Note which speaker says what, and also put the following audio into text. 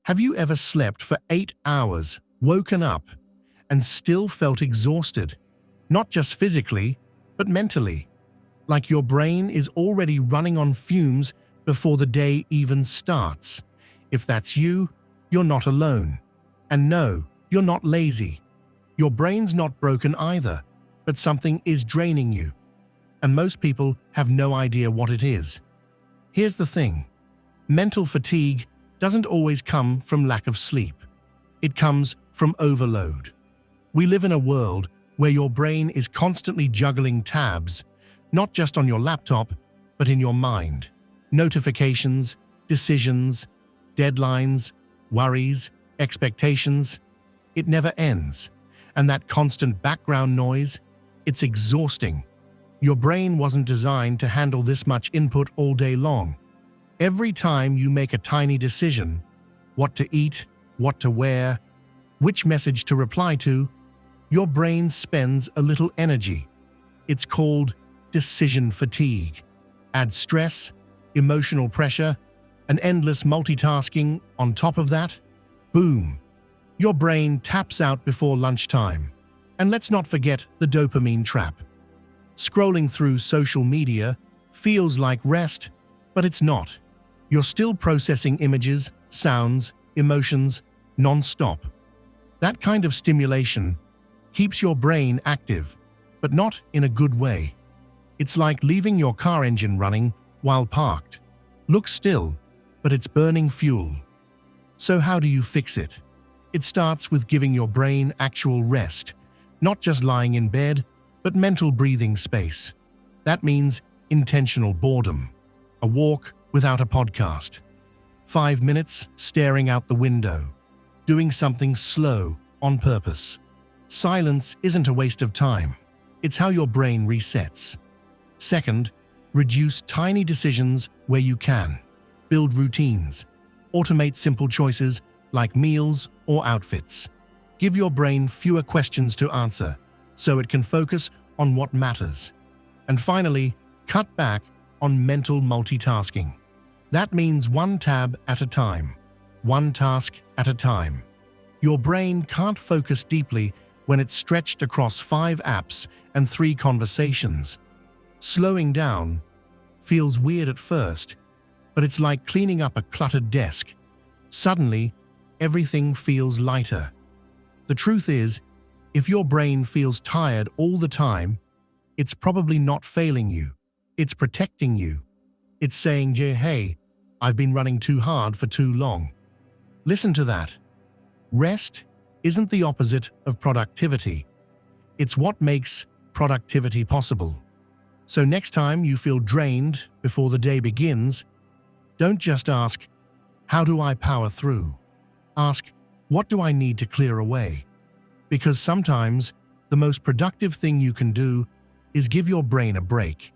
Speaker 1: Have you ever slept for 8 hours, woken up, and still felt exhausted? Not just physically, but mentally. Like your brain is already running on fumes before the day even starts. If that's you, you're not alone. And no, you're not lazy. Your brain's not broken either, but something is draining you. And most people have no idea what it is. Here's the thing. Mental fatigue doesn't always come from lack of sleep. It comes from overload. We live in a world where your brain is constantly juggling tabs, not just on your laptop, but in your mind. Notifications, decisions, deadlines, worries, expectations. It never ends. And that constant background noise, it's exhausting. Your brain wasn't designed to handle this much input all day long. Every time you make a tiny decision, what to eat, what to wear, which message to reply to, your brain spends a little energy. It's called decision fatigue. Add stress, emotional pressure, and endless multitasking on top of that, boom, your brain taps out before lunchtime. And let's not forget the dopamine trap. Scrolling through social media feels like rest, but it's not. You're still processing images, sounds, emotions, non-stop. That kind of stimulation keeps your brain active, but not in a good way. It's like leaving your car engine running while parked. Looks still, but it's burning fuel. So how do you fix it? It starts with giving your brain actual rest, not just lying in bed, but mental breathing space. That means intentional boredom, a walk without a podcast, 5 minutes staring out the window, doing something slow on purpose. Silence isn't a waste of time. It's how your brain resets. Second, reduce tiny decisions where you can. Build routines. Automate simple choices like meals or outfits. Give your brain fewer questions to answer so it can focus on what matters. And finally, cut back on mental multitasking. That means one tab at a time, one task at a time. Your brain can't focus deeply when it's stretched across 5 apps and 3 conversations. Slowing down feels weird at first, but it's like cleaning up a cluttered desk. Suddenly, everything feels lighter. The truth is, if your brain feels tired all the time, it's probably not failing you. It's protecting you. It's saying, hey, I've been running too hard for too long. Listen to that. Rest isn't the opposite of productivity. It's what makes productivity possible. So next time you feel drained before the day begins, don't just ask, how do I power through? Ask, what do I need to clear away? Because sometimes the most productive thing you can do is give your brain a break.